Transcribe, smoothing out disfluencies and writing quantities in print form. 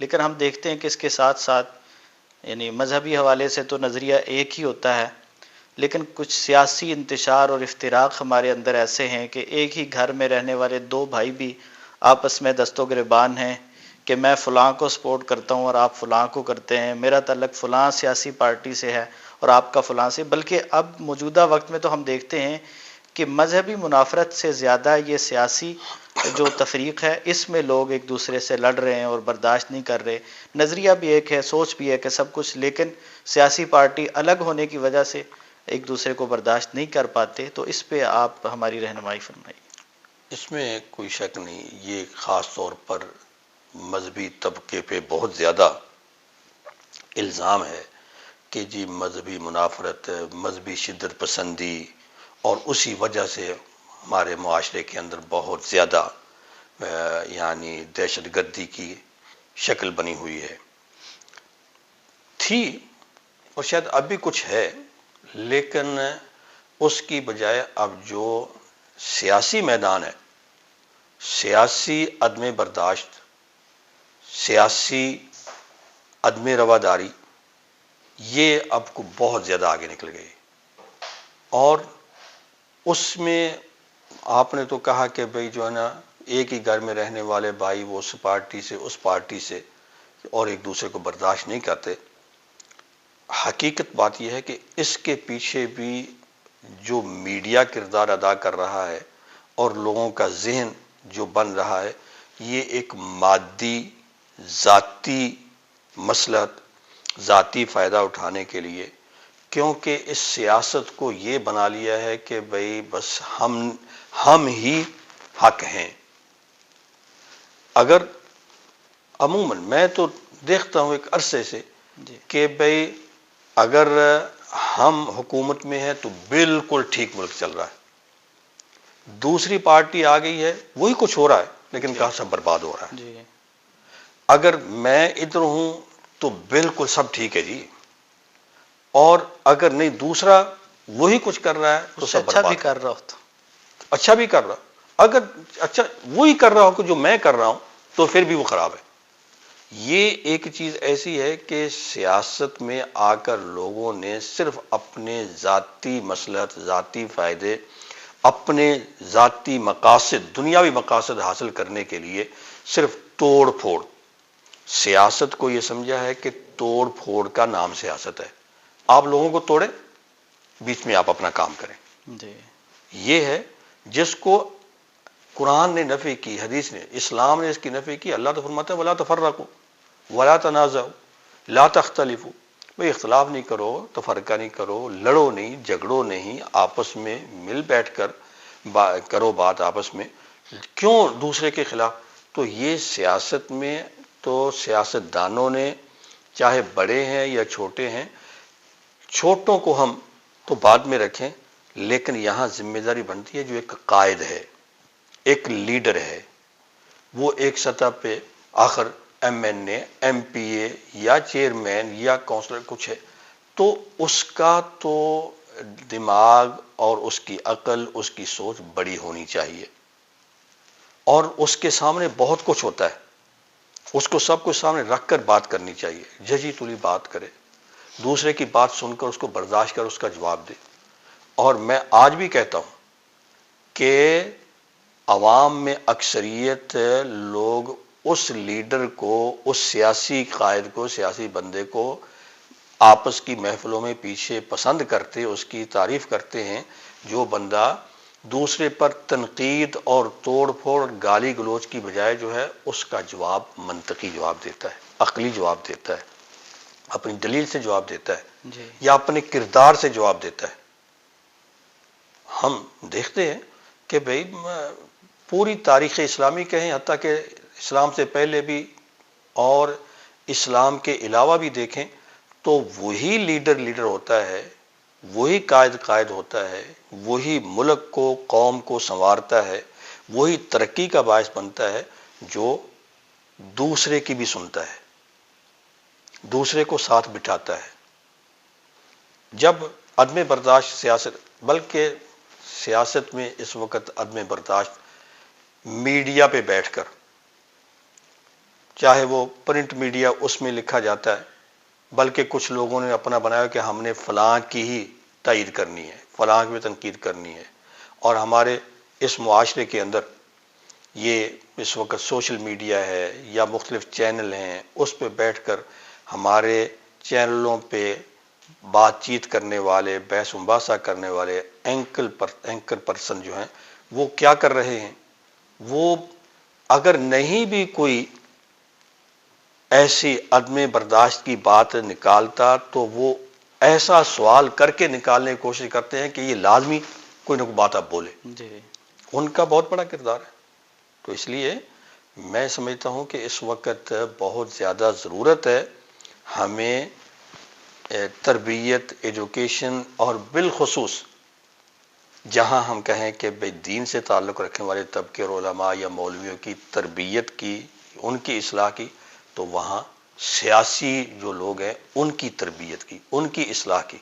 لیکن ہم دیکھتے ہیں کہ اس کے ساتھ ساتھ یعنی مذہبی حوالے سے تو نظریہ ایک ہی ہوتا ہے، لیکن کچھ سیاسی انتشار اور افتراق ہمارے اندر ایسے ہیں کہ ایک ہی گھر میں رہنے والے دو بھائی بھی آپس میں دست و گریبان ہیں کہ میں فلاں کو سپورٹ کرتا ہوں اور آپ فلاں کو کرتے ہیں، میرا تعلق فلاں سیاسی پارٹی سے ہے اور آپ کا فلاں سے۔ بلکہ اب موجودہ وقت میں تو ہم دیکھتے ہیں کہ مذہبی منافرت سے زیادہ یہ سیاسی جو تفریق ہے اس میں لوگ ایک دوسرے سے لڑ رہے ہیں اور برداشت نہیں کر رہے۔ نظریہ بھی ایک ہے، سوچ بھی ایک ہے، سب کچھ، لیکن سیاسی پارٹی الگ ہونے کی وجہ سے ایک دوسرے کو برداشت نہیں کر پاتے۔ تو اس پہ آپ ہماری رہنمائی فرمائیے۔ اس میں کوئی شک نہیں، یہ خاص طور پر مذہبی طبقے پہ بہت زیادہ الزام ہے کہ جی مذہبی منافرت، مذہبی شدت پسندی، اور اسی وجہ سے ہمارے معاشرے کے اندر بہت زیادہ یعنی دہشت گردی کی شکل بنی ہوئی ہے، تھی اور شاید اب بھی کچھ ہے، لیکن اس کی بجائے اب جو سیاسی میدان ہے، سیاسی عدم برداشت، سیاسی عدم رواداری، یہ اب کو بہت زیادہ آگے نکل گئی۔ اور اس میں آپ نے تو کہا کہ بھئی جو ہے نا ایک ہی گھر میں رہنے والے بھائی وہ اس پارٹی سے اس پارٹی سے اور ایک دوسرے کو برداشت نہیں کرتے۔ حقیقت بات یہ ہے کہ اس کے پیچھے بھی جو میڈیا کردار ادا کر رہا ہے اور لوگوں کا ذہن جو بن رہا ہے، یہ ایک مادی ذاتی مصلحت، ذاتی فائدہ اٹھانے کے لیے، کیونکہ اس سیاست کو یہ بنا لیا ہے کہ بھئی بس ہم ہی حق ہیں۔ اگر عموماً میں تو دیکھتا ہوں ایک عرصے سے کہ بھئی اگر ہم حکومت میں ہیں تو بالکل ٹھیک ملک چل رہا ہے، دوسری پارٹی آ گئی ہے وہی کچھ ہو رہا ہے لیکن کہاں سب برباد ہو رہا ہے۔ اگر میں ادھر ہوں تو بالکل سب ٹھیک ہے جی، اور اگر نہیں دوسرا وہی کچھ کر رہا ہے تو سب برباد بھی کر رہا ہوتا، اچھا بھی کر رہا، اگر اچھا وہی کر رہا ہو کہ جو میں کر رہا ہوں تو پھر بھی وہ خراب ہے۔ یہ ایک چیز ایسی ہے کہ سیاست میں آ کر لوگوں نے صرف اپنے ذاتی مصلحت، ذاتی فائدے، اپنے ذاتی مقاصد، دنیاوی مقاصد حاصل کرنے کے لیے صرف توڑ پھوڑ، سیاست کو یہ سمجھا ہے کہ توڑ پھوڑ کا نام سیاست ہے۔ آپ لوگوں کو توڑیں، بیچ میں آپ اپنا کام کریں، یہ ہے جس کو قرآن نے نفی کی، حدیث نے، اسلام نے اس کی نفی کی۔ اللہ تو فرماتا ہے وَلَا تَفَرَّقُوا وَلَا تَنَازَعُوا لَا تَخْتَلِفُوا، بھئی اختلاف نہیں کرو، تفرقہ نہیں کرو، لڑو نہیں، جھگڑو نہیں، آپس میں مل بیٹھ کر کرو بات آپس میں، کیوں دوسرے کے خلاف؟ تو یہ سیاست میں تو سیاست دانوں نے، چاہے بڑے ہیں یا چھوٹے ہیں، چھوٹوں کو ہم تو بعد میں رکھیں، لیکن یہاں ذمہ داری بنتی ہے جو ایک قائد ہے، ایک لیڈر ہے، وہ ایک سطح پہ آخر ایم این اے، ایم پی اے یا چیئرمین یا کونسلر کچھ ہے، تو اس کا تو دماغ اور اس کی عقل، اس کی سوچ بڑی ہونی چاہیے، اور اس کے سامنے بہت کچھ ہوتا ہے، اس کو سب کچھ سامنے رکھ کر بات کرنی چاہیے، ججی تلی بات کرے، دوسرے کی بات سن کر اس کو برداشت کر اس کا جواب دے۔ اور میں آج بھی کہتا ہوں کہ عوام میں اکثریت لوگ اس لیڈر کو، اس سیاسی قائد کو، سیاسی بندے کو آپس کی محفلوں میں پیچھے پسند کرتے، اس کی تعریف کرتے ہیں جو بندہ دوسرے پر تنقید اور توڑ پھوڑ گالی گلوچ کی بجائے جو ہے اس کا جواب منطقی جواب دیتا ہے، عقلی جواب دیتا ہے، اپنی دلیل سے جواب دیتا ہے یا اپنے کردار سے جواب دیتا ہے۔ ہم دیکھتے ہیں کہ بھئی پوری تاریخ اسلامی کہیں، حتیٰ کہ اسلام سے پہلے بھی اور اسلام کے علاوہ بھی دیکھیں تو وہی لیڈر ہوتا ہے، وہی قائد ہوتا ہے، وہی ملک کو، قوم کو سنوارتا ہے، وہی ترقی کا باعث بنتا ہے جو دوسرے کی بھی سنتا ہے، دوسرے کو ساتھ بٹھاتا ہے۔ جب عدم برداشت سیاست، بلکہ سیاست میں اس وقت عدم برداشت میڈیا پہ بیٹھ کر چاہے وہ پرنٹ میڈیا اس میں لکھا جاتا ہے، بلکہ کچھ لوگوں نے اپنا بنایا کہ ہم نے فلاں کی ہی تائید کرنی ہے، فلاں کی تنقید کرنی ہے، اور ہمارے اس معاشرے کے اندر یہ اس وقت سوشل میڈیا ہے یا مختلف چینل ہیں، اس پہ بیٹھ کر ہمارے چینلوں پہ بات چیت کرنے والے، بحث مباحثہ کرنے والے اینکر پرسن جو ہیں وہ کیا کر رہے ہیں، وہ اگر نہیں بھی کوئی ایسی عدم برداشت کی بات نکالتا تو وہ ایسا سوال کر کے نکالنے کی کوشش کرتے ہیں کہ یہ لازمی کوئی نہ کوئی بات آپ بولے. جی ان کا بہت بڑا کردار ہے. تو اس لیے میں سمجھتا ہوں کہ اس وقت بہت زیادہ ضرورت ہے ہمیں تربیت، ایجوکیشن، اور بالخصوص جہاں ہم کہیں کہ بے دین سے تعلق رکھنے والے طبقے اور علماء یا مولویوں کی تربیت کی، ان کی اصلاح کی، تو وہاں سیاسی جو لوگ ہیں ان کی تربیت کی، ان کی اصلاح کی.